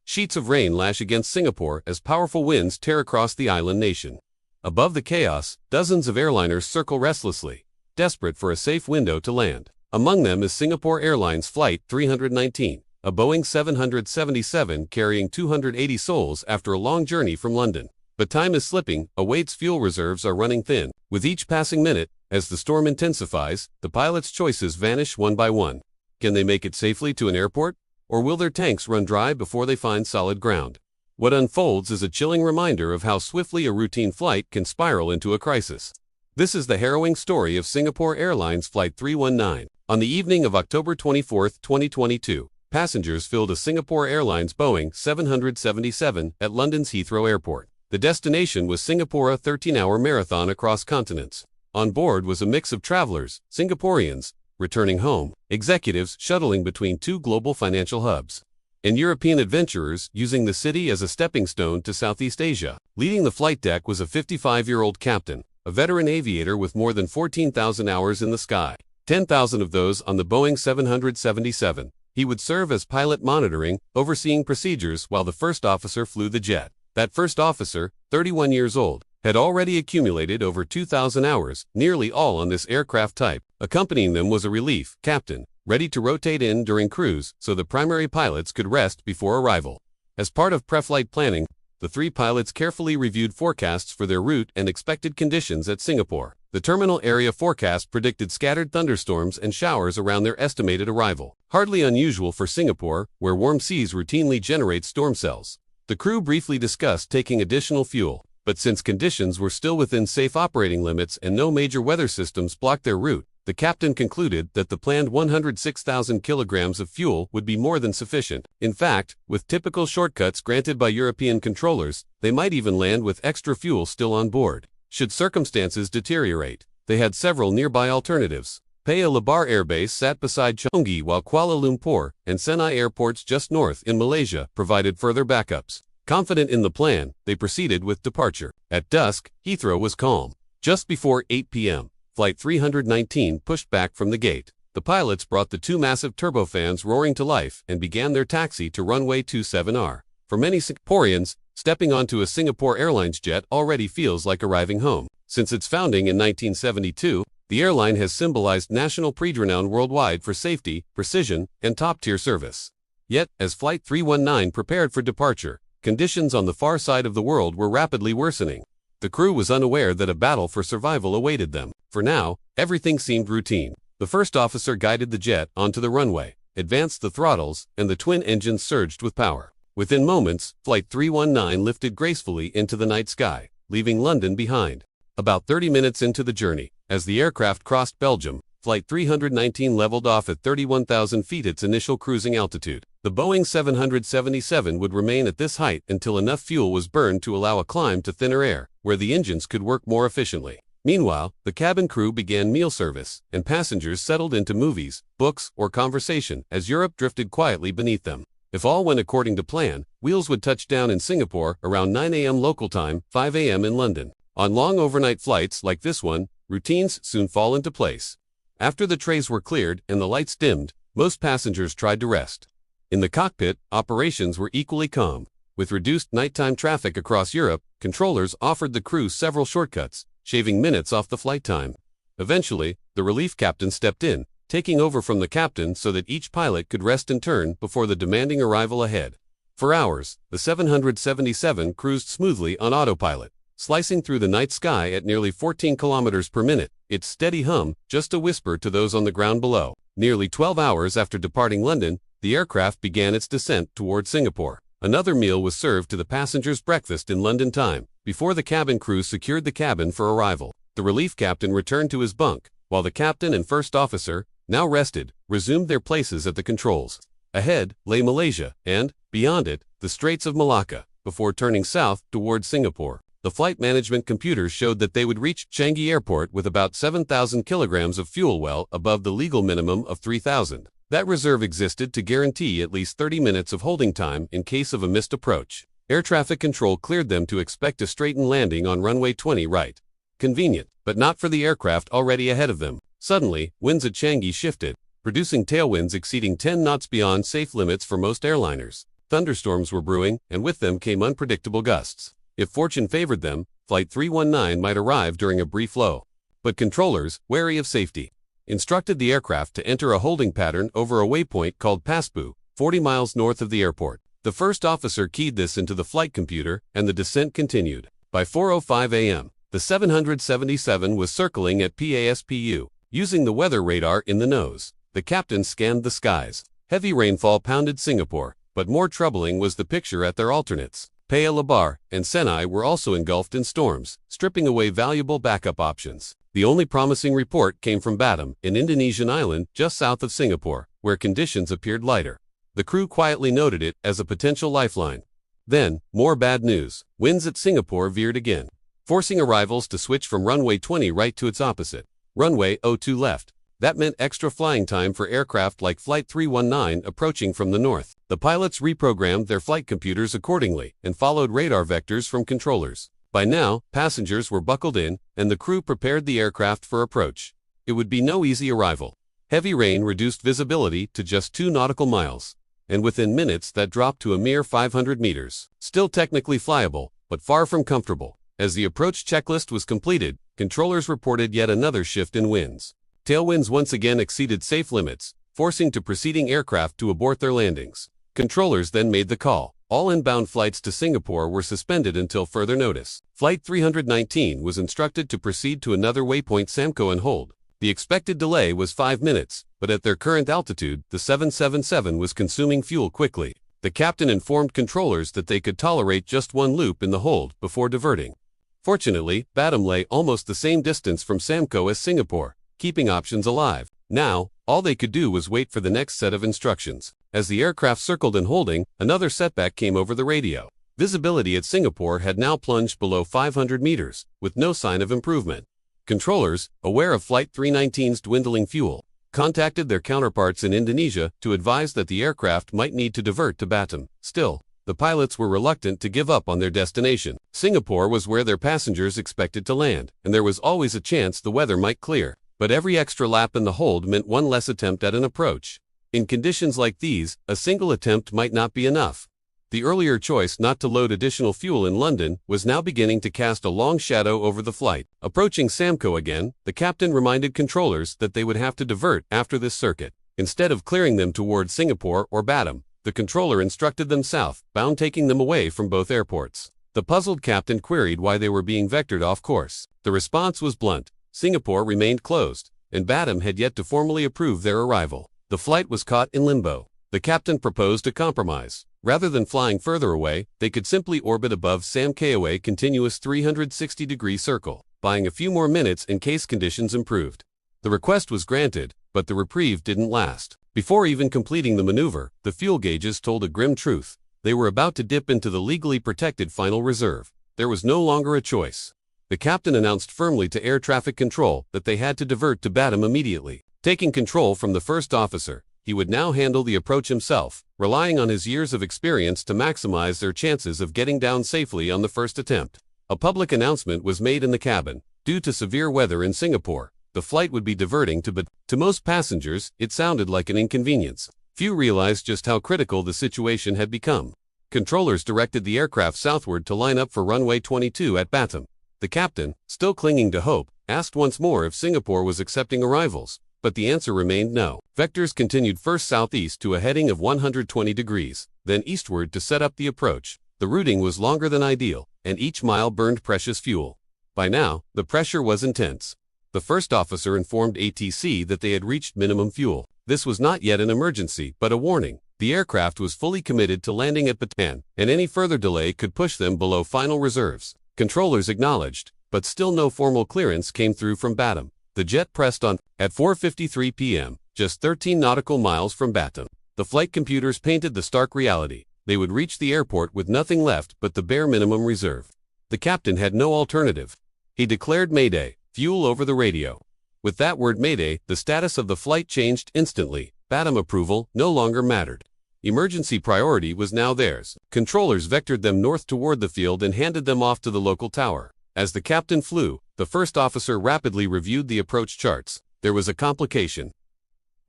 Sheets of rain lash against Singapore as powerful winds tear across the island nation. Above the chaos, dozens of airliners circle restlessly, desperate for a safe window to land. Among them is Singapore Airlines Flight 319, a Boeing 777 carrying 280 souls after a long journey from London. But time is slipping, awaits fuel reserves are running thin. With each passing minute, as the storm intensifies, the pilot's choices vanish one by one. Can they make it safely to an airport? Or will their tanks run dry before they find solid ground? What unfolds is a chilling reminder of how swiftly a routine flight can spiral into a crisis. This is the harrowing story of Singapore Airlines Flight 319. On the evening of October 24, 2022, passengers filled a Singapore Airlines Boeing 777 at London's Heathrow Airport. The destination was Singapore, a 13-hour marathon across continents. On board was a mix of travelers, Singaporeans, returning home, executives shuttling between two global financial hubs, and European adventurers using the city as a stepping stone to Southeast Asia. Leading the flight deck was a 55-year-old captain, a veteran aviator with more than 14,000 hours in the sky, 10,000 of those on the Boeing 777. He would serve as pilot monitoring, overseeing procedures while the first officer flew the jet. That first officer, 31 years old, had already accumulated over 2,000 hours, nearly all on this aircraft type. Accompanying them was a relief captain, ready to rotate in during cruise so the primary pilots could rest before arrival. As part of pre-flight planning, the three pilots carefully reviewed forecasts for their route and expected conditions at Singapore. The terminal area forecast predicted scattered thunderstorms and showers around their estimated arrival, hardly unusual for Singapore, where warm seas routinely generate storm cells. The crew briefly discussed taking additional fuel, but since conditions were still within safe operating limits and no major weather systems blocked their route, the captain concluded that the planned 106,000 kilograms of fuel would be more than sufficient. In fact, with typical shortcuts granted by European controllers, they might even land with extra fuel still on board. Should circumstances deteriorate, they had several nearby alternatives. Paya Lebar Air Base sat beside Changi, while Kuala Lumpur and Senai airports just north in Malaysia provided further backups. Confident in the plan, they proceeded with departure. At dusk, Heathrow was calm. Just before 8 p.m., Flight 319 pushed back from the gate. The pilots brought the two massive turbofans roaring to life and began their taxi to runway 27R. For many Singaporeans, stepping onto a Singapore Airlines jet already feels like arriving home. Since its founding in 1972, the airline has symbolized national renown worldwide for safety, precision, and top-tier service. Yet, as Flight 319 prepared for departure, conditions on the far side of the world were rapidly worsening. The crew was unaware that a battle for survival awaited them. For now, everything seemed routine. The first officer guided the jet onto the runway, advanced the throttles, and the twin engines surged with power. Within moments, Flight 319 lifted gracefully into the night sky, leaving London behind. About 30 minutes into the journey, as the aircraft crossed Belgium, Flight 319 leveled off at 31,000 feet, its initial cruising altitude. The Boeing 777 would remain at this height until enough fuel was burned to allow a climb to thinner air, where the engines could work more efficiently. Meanwhile, the cabin crew began meal service, and passengers settled into movies, books, or conversation as Europe drifted quietly beneath them. If all went according to plan, wheels would touch down in Singapore around 9 a.m. local time, 5 a.m. in London. On long overnight flights like this one, routines soon fall into place. After the trays were cleared and the lights dimmed, most passengers tried to rest. In the cockpit, operations were equally calm. With reduced nighttime traffic across Europe, controllers offered the crew several shortcuts, shaving minutes off the flight time. Eventually, the relief captain stepped in, taking over from the captain so that each pilot could rest in turn before the demanding arrival ahead. For hours, the 777 cruised smoothly on autopilot, slicing through the night sky at nearly 14 kilometers per minute, its steady hum just a whisper to those on the ground below. Nearly 12 hours after departing London, the aircraft began its descent toward Singapore. Another meal was served to the passengers' breakfast in London time, before the cabin crew secured the cabin for arrival. The relief captain returned to his bunk, while the captain and first officer, now rested, resumed their places at the controls. Ahead lay Malaysia, and, beyond it, the Straits of Malacca, before turning south toward Singapore. The flight management computers showed that they would reach Changi Airport with about 7,000 kilograms of fuel, well above the legal minimum of 3,000. That reserve existed to guarantee at least 30 minutes of holding time in case of a missed approach. Air traffic control cleared them to expect a straightened landing on runway 20 right. Convenient, but not for the aircraft already ahead of them. Suddenly, winds at Changi shifted, producing tailwinds exceeding 10 knots beyond safe limits for most airliners. Thunderstorms were brewing, and with them came unpredictable gusts. If fortune favored them, Flight 319 might arrive during a brief low. But controllers, wary of safety, instructed the aircraft to enter a holding pattern over a waypoint called Paspu, 40 miles north of the airport. The first officer keyed this into the flight computer, and the descent continued. By 4:05 a.m., the 777 was circling at PASPU, using the weather radar in the nose. The captain scanned the skies. Heavy rainfall pounded Singapore, but more troubling was the picture at their alternates. Paya Lebar and Senai were also engulfed in storms, stripping away valuable backup options. The only promising report came from Batam, an Indonesian island just south of Singapore, where conditions appeared lighter. The crew quietly noted it as a potential lifeline. Then, more bad news. Winds at Singapore veered again, forcing arrivals to switch from runway 20 right to its opposite, runway 02 left. That meant extra flying time for aircraft like Flight 319 approaching from the north. The pilots reprogrammed their flight computers accordingly and followed radar vectors from controllers. By now, passengers were buckled in, and the crew prepared the aircraft for approach. It would be no easy arrival. Heavy rain reduced visibility to just 2 nautical miles, and within minutes that dropped to a mere 500 meters. Still technically flyable, but far from comfortable. As the approach checklist was completed, controllers reported yet another shift in winds. Tailwinds once again exceeded safe limits, forcing preceding aircraft to abort their landings. Controllers then made the call. All inbound flights to Singapore were suspended until further notice. Flight 319 was instructed to proceed to another waypoint Samco and hold. The expected delay was 5 minutes, but at their current altitude, the 777 was consuming fuel quickly. The captain informed controllers that they could tolerate just one loop in the hold before diverting. Fortunately, Batam lay almost the same distance from Samco as Singapore, keeping options alive. Now, all they could do was wait for the next set of instructions. As the aircraft circled and holding, another setback came over the radio. Visibility at Singapore had now plunged below 500 meters, with no sign of improvement. Controllers, aware of Flight 319's dwindling fuel, contacted their counterparts in Indonesia to advise that the aircraft might need to divert to Batam. Still, the pilots were reluctant to give up on their destination. Singapore was where their passengers expected to land, and there was always a chance the weather might clear. But every extra lap in the hold meant one less attempt at an approach. In conditions like these, a single attempt might not be enough. The earlier choice not to load additional fuel in London was now beginning to cast a long shadow over the flight. Approaching Samco again, the captain reminded controllers that they would have to divert after this circuit. Instead of clearing them toward Singapore or Batam, the controller instructed them southbound, taking them away from both airports. The puzzled captain queried why they were being vectored off course. The response was blunt. Singapore remained closed, and Batam had yet to formally approve their arrival. The flight was caught in limbo. The captain proposed a compromise. Rather than flying further away, they could simply orbit above Samcoa's continuous 360-degree circle, buying a few more minutes in case conditions improved. The request was granted, but the reprieve didn't last. Before even completing the maneuver, the fuel gauges told a grim truth. They were about to dip into the legally protected final reserve. There was no longer a choice. The captain announced firmly to air traffic control that they had to divert to Batam immediately. Taking control from the first officer, he would now handle the approach himself, relying on his years of experience to maximize their chances of getting down safely on the first attempt. A public announcement was made in the cabin. Due to severe weather in Singapore, the flight would be diverting to Batam. To most passengers, it sounded like an inconvenience. Few realized just how critical the situation had become. Controllers directed the aircraft southward to line up for runway 22 at Batam. The captain, still clinging to hope, asked once more if Singapore was accepting arrivals, but the answer remained no. Vectors continued first southeast to a heading of 120 degrees, then eastward to set up the approach. The routing was longer than ideal, and each mile burned precious fuel. By now, the pressure was intense. The first officer informed ATC that they had reached minimum fuel. This was not yet an emergency, but a warning. The aircraft was fully committed to landing at Batam, and any further delay could push them below final reserves. Controllers acknowledged, but still no formal clearance came through from Batam. The jet pressed on. At 4:53 p.m., just 13 nautical miles from Batam, the flight computers painted the stark reality. They would reach the airport with nothing left but the bare minimum reserve. The captain had no alternative. He declared Mayday, fuel over the radio. With that word Mayday, the status of the flight changed instantly. Batam approval no longer mattered. Emergency priority was now theirs. Controllers vectored them north toward the field and handed them off to the local tower. As the captain flew, the first officer rapidly reviewed the approach charts. There was a complication.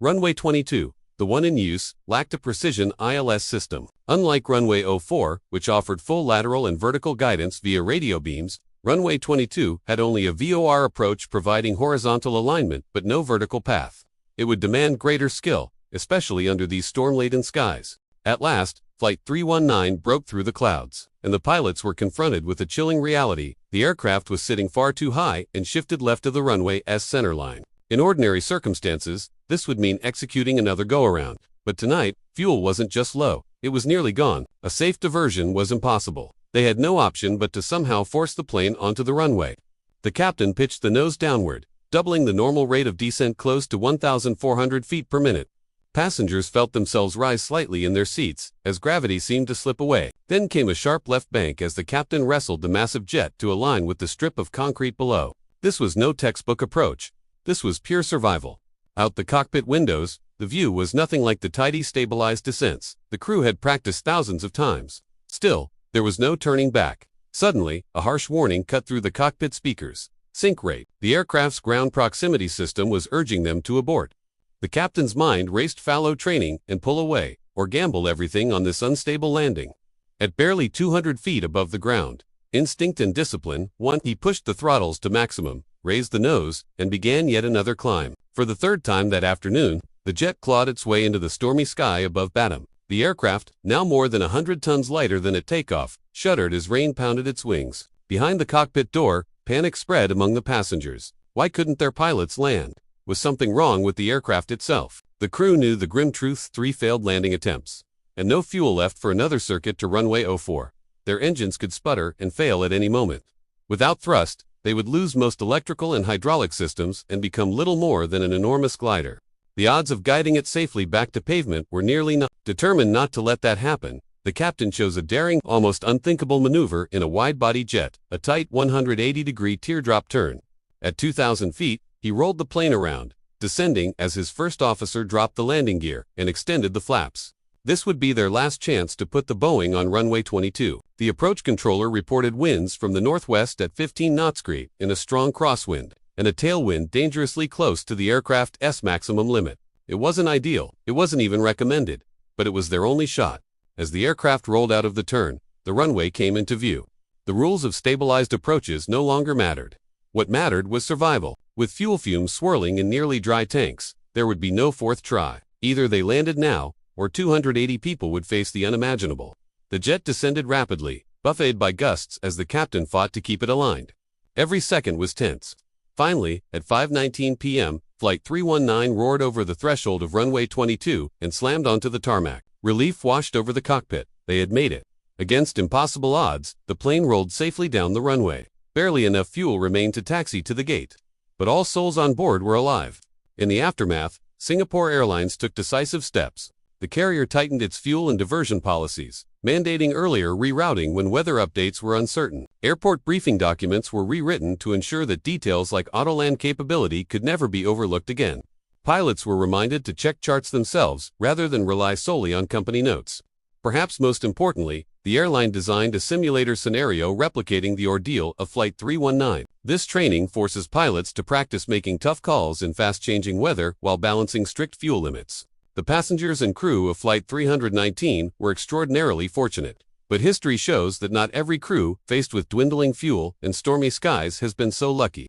Runway 22, the one in use, lacked a precision ILS system. Unlike runway 04, which offered full lateral and vertical guidance via radio beams, runway 22 had only a VOR approach providing horizontal alignment but no vertical path. It would demand greater skill, especially under these storm-laden skies. At last, Flight 319 broke through the clouds, and the pilots were confronted with a chilling reality. The aircraft was sitting far too high and shifted left of the runway's centerline. In ordinary circumstances, this would mean executing another go-around. But tonight, fuel wasn't just low, it was nearly gone. A safe diversion was impossible. They had no option but to somehow force the plane onto the runway. The captain pitched the nose downward, doubling the normal rate of descent close to 1,400 feet per minute. Passengers felt themselves rise slightly in their seats, as gravity seemed to slip away. Then came a sharp left bank as the captain wrestled the massive jet to align with the strip of concrete below. This was no textbook approach. This was pure survival. Out the cockpit windows, the view was nothing like the tidy, stabilized descents the crew had practiced thousands of times. Still, there was no turning back. Suddenly, a harsh warning cut through the cockpit speakers. Sink rate. The aircraft's ground proximity system was urging them to abort. The captain's mind raced fallow training and pull away, or gamble everything on this unstable landing. At barely 200 feet above the ground, instinct and discipline won. He pushed the throttles to maximum, raised the nose, and began yet another climb. For the third time that afternoon, the jet clawed its way into the stormy sky above Batum. The aircraft, now more than 100 tons lighter than at takeoff, shuddered as rain pounded its wings. Behind the cockpit door, panic spread among the passengers. Why couldn't their pilots land? Was something wrong with the aircraft itself? The crew knew the grim truth: 3 failed landing attempts, and no fuel left for another circuit to runway 04. Their engines could sputter and fail at any moment. Without thrust, they would lose most electrical and hydraulic systems and become little more than an enormous glider. The odds of guiding it safely back to pavement were nearly none. Determined not to let that happen, the captain chose a daring, almost unthinkable maneuver in a wide-body jet, a tight 180-degree teardrop turn. At 2,000 feet, he rolled the plane around, descending as his first officer dropped the landing gear and extended the flaps. This would be their last chance to put the Boeing on runway 22. The approach controller reported winds from the northwest at 15 knots in a strong crosswind, and a tailwind dangerously close to the aircraft's maximum limit. It wasn't ideal, it wasn't even recommended, but it was their only shot. As the aircraft rolled out of the turn, the runway came into view. The rules of stabilized approaches no longer mattered. What mattered was survival. With fuel fumes swirling in nearly dry tanks, there would be no fourth try. Either they landed now, or 280 people would face the unimaginable. The jet descended rapidly, buffeted by gusts as the captain fought to keep it aligned. Every second was tense. Finally, at 5:19 p.m., Flight 319 roared over the threshold of runway 22 and slammed onto the tarmac. Relief washed over the cockpit. They had made it. Against impossible odds, the plane rolled safely down the runway. Barely enough fuel remained to taxi to the gate. But all souls on board were alive. In the aftermath, Singapore Airlines took decisive steps. The carrier tightened its fuel and diversion policies, mandating earlier rerouting when weather updates were uncertain. Airport briefing documents were rewritten to ensure that details like autoland capability could never be overlooked again. Pilots were reminded to check charts themselves rather than rely solely on company notes. Perhaps most importantly, the airline designed a simulator scenario replicating the ordeal of Flight 319. This training forces pilots to practice making tough calls in fast-changing weather while balancing strict fuel limits. The passengers and crew of Flight 319 were extraordinarily fortunate. But history shows that not every crew, faced with dwindling fuel and stormy skies, has been so lucky.